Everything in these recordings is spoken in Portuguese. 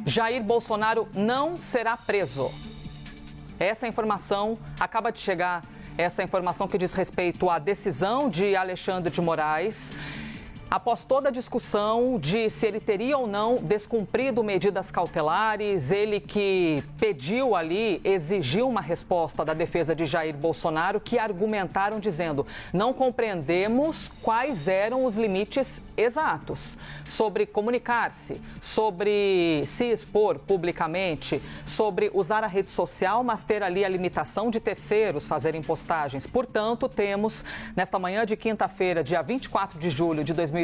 Jair Bolsonaro não será preso. Essa informação acaba de chegar, essa informação que diz respeito à decisão de Alexandre de Moraes. Após toda a discussão de se ele teria ou não descumprido medidas cautelares, ele que pediu ali, exigiu uma resposta da defesa de Jair Bolsonaro, que argumentaram dizendo: não compreendemos quais eram os limites exatos sobre comunicar-se, sobre se expor publicamente, sobre usar a rede social, mas ter ali a limitação de terceiros fazerem postagens. Portanto, temos, nesta manhã de quinta-feira, dia 24 de julho de 2025,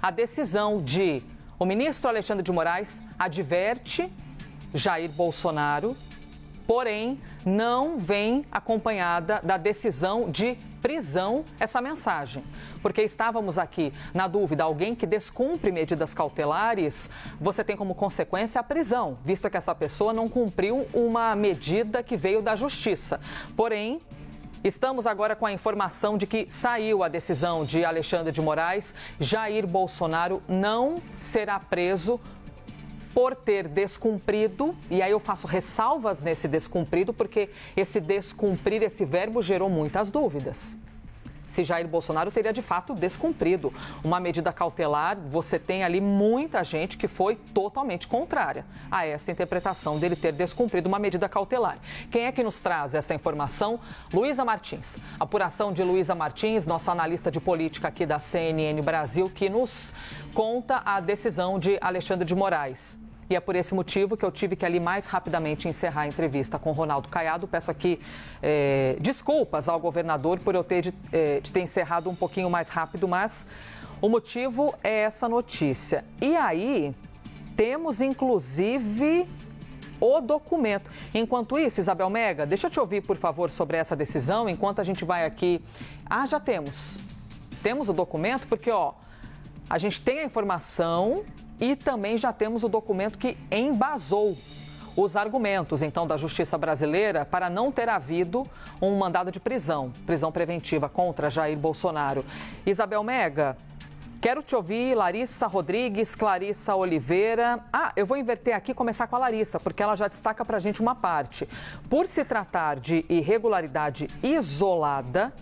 a decisão de o ministro Alexandre de Moraes adverte Jair Bolsonaro, porém não vem acompanhada da decisão de prisão essa mensagem. Porque estávamos aqui na dúvida, alguém que descumpre medidas cautelares, você tem como consequência a prisão, visto que essa pessoa não cumpriu uma medida que veio da justiça. Porém, estamos agora com a informação de que saiu a decisão de Alexandre de Moraes. Jair Bolsonaro não será preso por ter descumprido, e aí eu faço ressalvas nesse descumprido, porque esse descumprir, esse verbo gerou muitas dúvidas. Se Jair Bolsonaro teria de fato descumprido uma medida cautelar, você tem ali muita gente que foi totalmente contrária a essa interpretação dele ter descumprido uma medida cautelar. Quem é que nos traz essa informação? Luísa Martins. Apuração de Luísa Martins, nossa analista de política aqui da CNN Brasil, que nos conta a decisão de Alexandre de Moraes. E é por esse motivo que eu tive que ali mais rapidamente encerrar a entrevista com Ronaldo Caiado. Peço aqui desculpas ao governador por eu ter encerrado um pouquinho mais rápido, mas o motivo é essa notícia. E aí, temos inclusive o documento. Enquanto isso, Isabel Mega, deixa eu te ouvir, por favor, sobre essa decisão, enquanto a gente vai aqui. Já temos. Temos o documento, porque, a gente tem a informação e também já temos o documento que embasou os argumentos, então, da Justiça Brasileira para não ter havido um mandado de prisão preventiva contra Jair Bolsonaro. Isabel Mega, quero te ouvir, Larissa Rodrigues, Clarissa Oliveira. Eu vou inverter aqui e começar com a Larissa, porque ela já destaca para a gente uma parte. Por se tratar de irregularidade isolada,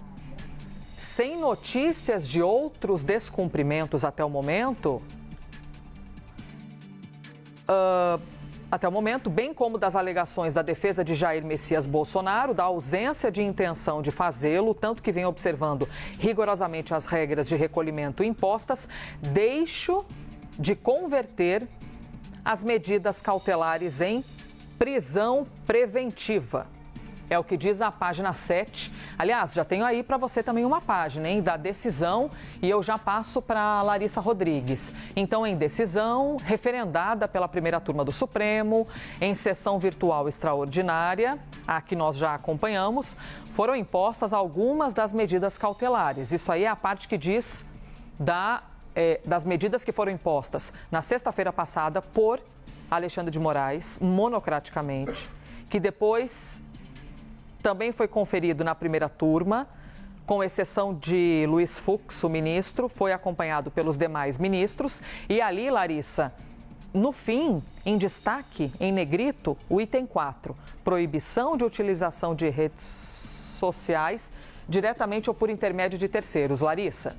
sem notícias de outros descumprimentos até o momento, bem como das alegações da defesa de Jair Messias Bolsonaro, da ausência de intenção de fazê-lo, tanto que vem observando rigorosamente as regras de recolhimento impostas, deixo de converter as medidas cautelares em prisão preventiva. É o que diz a página 7. Aliás, já tenho aí para você também uma página, da decisão, e eu já passo para Larissa Rodrigues. Então, em decisão, referendada pela primeira turma do Supremo, em sessão virtual extraordinária, a que nós já acompanhamos, foram impostas algumas das medidas cautelares. Isso aí é a parte que diz das medidas que foram impostas na sexta-feira passada por Alexandre de Moraes, monocraticamente, que depois também foi conferido na primeira turma, com exceção de Luiz Fux, o ministro, foi acompanhado pelos demais ministros. E ali, Larissa, no fim, em destaque, em negrito, o item 4, proibição de utilização de redes sociais diretamente ou por intermédio de terceiros. Larissa.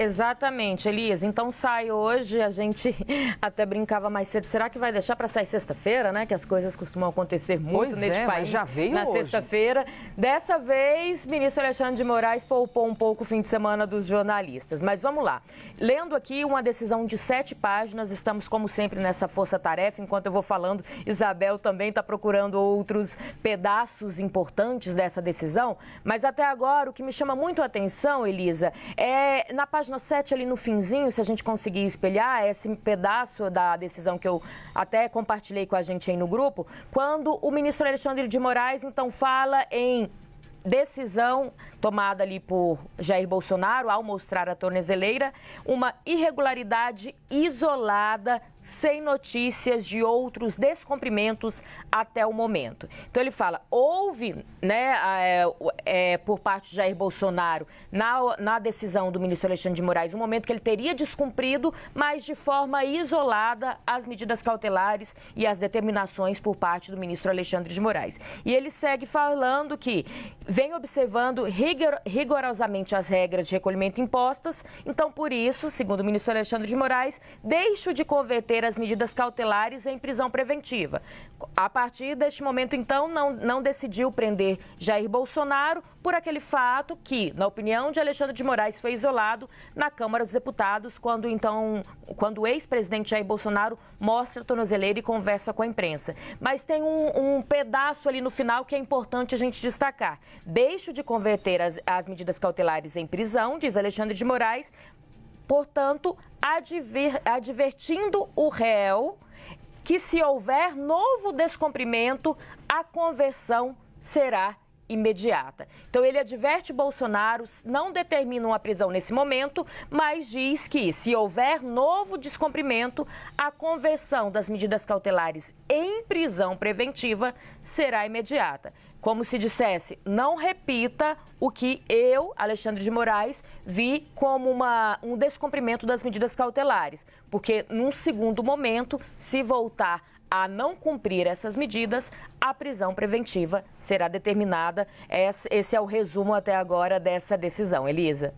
Exatamente, Elias. Então sai hoje, a gente até brincava mais cedo. Será que vai deixar para sair sexta-feira, né? Que as coisas costumam acontecer muito neste país. Mas já veio na hoje. Sexta-feira. Dessa vez, ministro Alexandre de Moraes poupou um pouco o fim de semana dos jornalistas. Mas vamos lá. Lendo aqui uma decisão de 7 páginas, estamos como sempre nessa força-tarefa. Enquanto eu vou falando, Isabel também está procurando outros pedaços importantes dessa decisão. Mas até agora, o que me chama muito a atenção, Elisa, é na página 7, ali no finzinho, se a gente conseguir espelhar esse pedaço da decisão que eu até compartilhei com a gente aí no grupo, quando o ministro Alexandre de Moraes, então, fala em decisão tomada ali por Jair Bolsonaro ao mostrar a tornozeleira, uma irregularidade isolada, sem notícias de outros descumprimentos até o momento. Então ele fala, houve, né, por parte de Jair Bolsonaro, na decisão do ministro Alexandre de Moraes, um momento que ele teria descumprido, mas de forma isolada, as medidas cautelares e as determinações por parte do ministro Alexandre de Moraes. E ele segue falando que vem observando rigorosamente as regras de recolhimento impostas, então por isso, segundo o ministro Alexandre de Moraes, deixo de converter as medidas cautelares em prisão preventiva. A partir deste momento, então, não decidiu prender Jair Bolsonaro por aquele fato que, na opinião de Alexandre de Moraes, foi isolado na Câmara dos Deputados, quando o ex-presidente Jair Bolsonaro mostra a tornozeleira e conversa com a imprensa. Mas tem um pedaço ali no final que é importante a gente destacar. Deixo de converter as medidas cautelares em prisão, diz Alexandre de Moraes, portanto, advertindo o réu que, se houver novo descumprimento, a conversão será imediata. Então, ele adverte Bolsonaro, não determina uma prisão nesse momento, mas diz que, se houver novo descumprimento, a conversão das medidas cautelares em prisão preventiva será imediata. Como se dissesse, não repita o que eu, Alexandre de Moraes, vi como um descumprimento das medidas cautelares. Porque, num segundo momento, se voltar a não cumprir essas medidas, a prisão preventiva será determinada. Esse é o resumo até agora dessa decisão. Elisa.